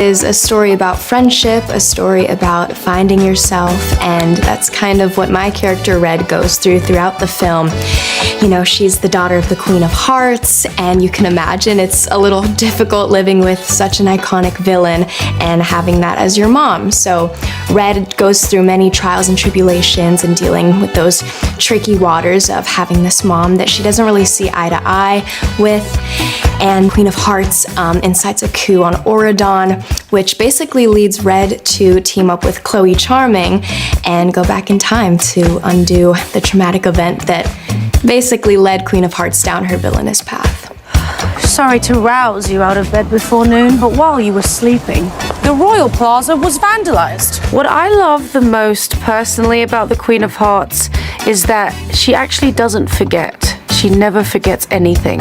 Is a story about friendship, a story about finding yourself, and that's kind of what my character Red goes through throughout the film. You know, she's the daughter of the Queen of Hearts, and you can imagine it's a little difficult living with such an iconic villain and having that as your mom. So Red goes through many trials and tribulations and dealing with those tricky waters of having this mom that she doesn't really see eye to eye with. And Queen of Hearts incites a coup on Auradon, which basically leads Red to team up with Chloe Charming and go back in time to undo the traumatic event that basically led Queen of Hearts down her villainous path. Sorry to rouse you out of bed before noon, but while you were sleeping, the Royal Plaza was vandalized. What I love the most personally about the Queen of Hearts is that she actually doesn't forget. She never forgets anything.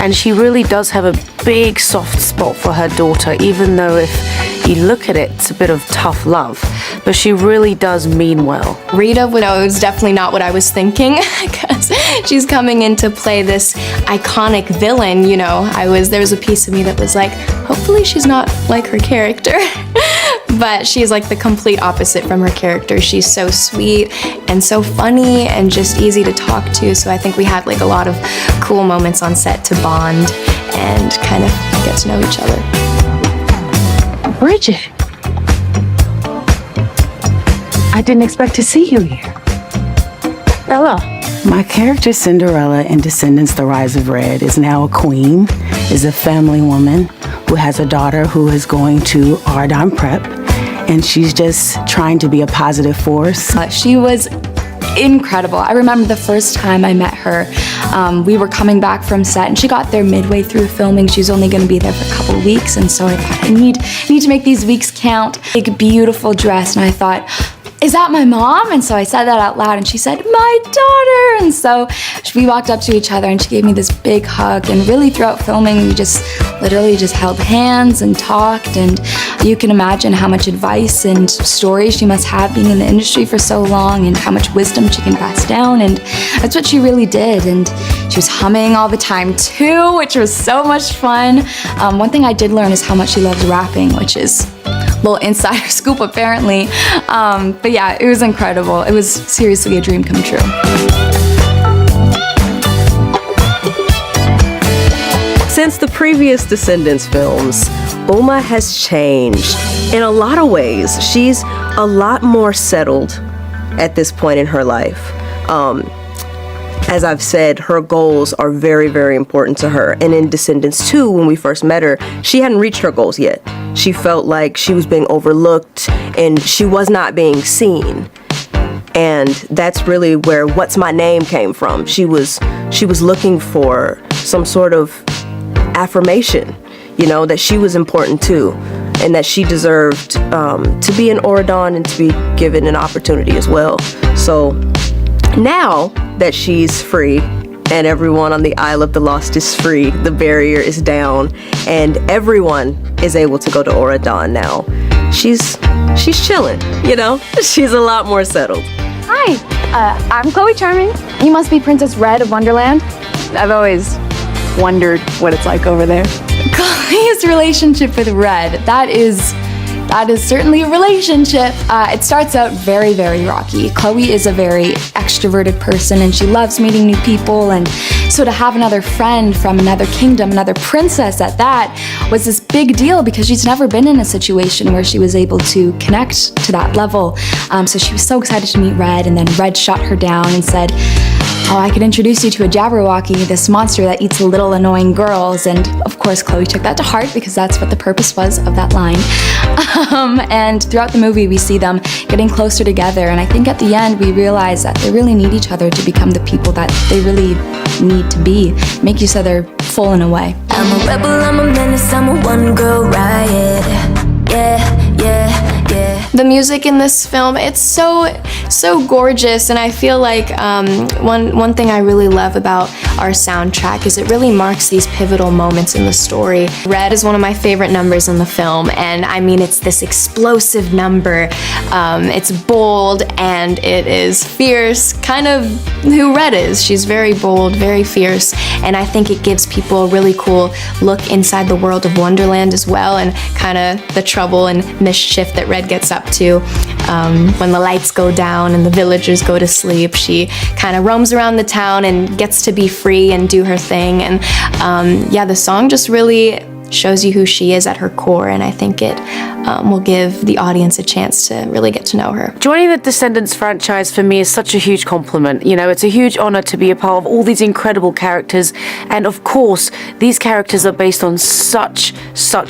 And she really does have a big soft spot for her daughter, even though if you look at it, it's a bit of tough love. But she really does mean well. Rita was definitely not what I was thinking, because she's coming in to play this iconic villain, you know. There was a piece of me that was like, hopefully she's not like her character. But she's like the complete opposite from her character. She's so sweet and so funny and just easy to talk to. So I think we had like a lot of cool moments on set to bond and kind of get to know each other. Bridget, I didn't expect to see you here. Bella. My character Cinderella in Descendants: The Rise of Red is now a queen, is a family woman who has a daughter who is going to Auradon Prep, and she's just trying to be a positive force. She was incredible. I remember the first time I met her, we were coming back from set and she got there midway through filming. She was only going to be there for a couple of weeks, and so I thought, I need to make these weeks count. Big, beautiful dress, and I thought, is that my mom? And so I said that out loud, and she said, my daughter. And so we walked up to each other and she gave me this big hug, and really throughout filming we just literally just held hands and talked, and you can imagine how much advice and stories she must have being in the industry for so long, and how much wisdom she can pass down, and that's what she really did. And she was humming all the time too, which was so much fun. One thing I did learn is how much she loves rapping, which is little insider scoop apparently. But yeah, it was incredible. It was seriously a dream come true. Since the previous Descendants films, Uma has changed in a lot of ways. She's a lot more settled at this point in her life. As I've said, her goals are very, very important to her. And in Descendants 2, when we first met her, she hadn't reached her goals yet. She felt like she was being overlooked and she was not being seen. And that's really where What's My Name came from. She was looking for some sort of affirmation, you know, that she was important too, and that she deserved to be in Auradon and to be given an opportunity as well. So now that she's free and everyone on the Isle of the Lost is free, the barrier is down, and everyone is able to go to Auradon now, she's chilling, you know? She's a lot more settled. Hi, I'm Chloe Charming. You must be Princess Red of Wonderland. I've always wondered what it's like over there. Chloe's relationship with Red, that is certainly a relationship. It starts out very, very rocky. Chloe is a very extroverted person and she loves meeting new people, and so to have another friend from another kingdom, another princess at that, was this big deal because she's never been in a situation where she was able to connect to that level. So she was so excited to meet Red, and then Red shut her down and said, oh, I could introduce you to a Jabberwocky, this monster that eats little annoying girls. And of course, Chloe took that to heart because that's what the purpose was of that line. And throughout the movie, we see them getting closer together. And I think at the end, we realize that they really need each other to become the people that they really need to be, make each other full in a way. I'm a rebel, I'm a menace, I'm a one-girl riot. Yeah, yeah, yeah. The music music in this film. It's so gorgeous, and I feel like one thing I really love about our soundtrack is it really marks these pivotal moments in the story. Red is one of my favorite numbers in the film, and I mean, it's this explosive number. It's bold and it is fierce, kind of who Red is. She's very bold, very fierce, and I think it gives people a really cool look inside the world of Wonderland as well, and kind of the trouble and mischief that Red gets up to. When the lights go down and the villagers go to sleep, she kind of roams around the town and gets to be free and do her thing. And yeah, the song just really shows you who she is at her core, and I think it will give the audience a chance to really get to know her. Joining the Descendants franchise for me is such a huge compliment. You know, it's a huge honor to be a part of all these incredible characters, and of course, these characters are based on such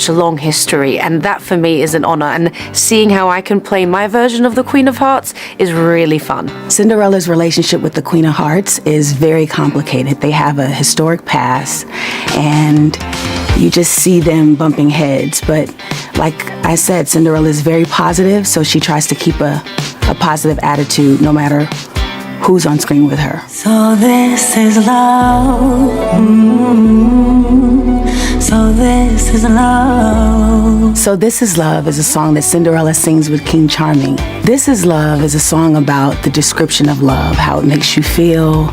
a long history, and that for me is an honor, and seeing how I can play my version of the Queen of Hearts is really fun. Cinderella's relationship with the Queen of Hearts is very complicated. They have a historic past, and you just see them bumping heads. But like I said, Cinderella is very positive, so she tries to keep a positive attitude no matter who's on screen with her. So this is love. So this is love. So This Is Love is a song that Cinderella sings with King Charming. This Is Love is a song about the description of love, how it makes you feel,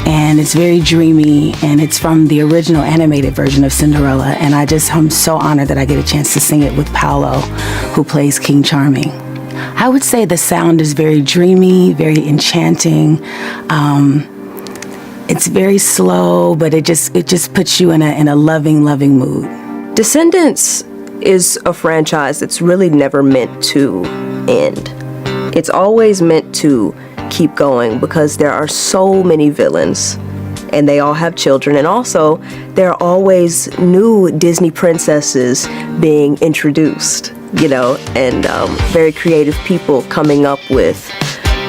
and it's very dreamy, and it's from the original animated version of Cinderella, and I'm so honored that I get a chance to sing it with Paolo, who plays King Charming. I would say the sound is very dreamy, very enchanting. It's very slow, but it just puts you in a loving mood. Descendants is a franchise that's really never meant to end. It's always meant to keep going because there are so many villains and they all have children, and also there are always new Disney princesses being introduced, you know, and very creative people coming up with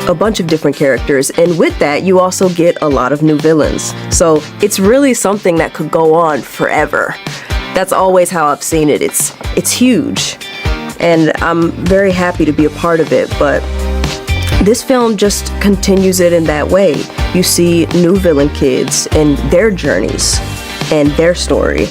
a bunch of different characters, and with that you also get a lot of new villains. So it's really something that could go on forever. That's always how I've seen it. It's huge, and I'm very happy to be a part of it, but this film just continues it in that way. You see new villain kids and their journeys and their story.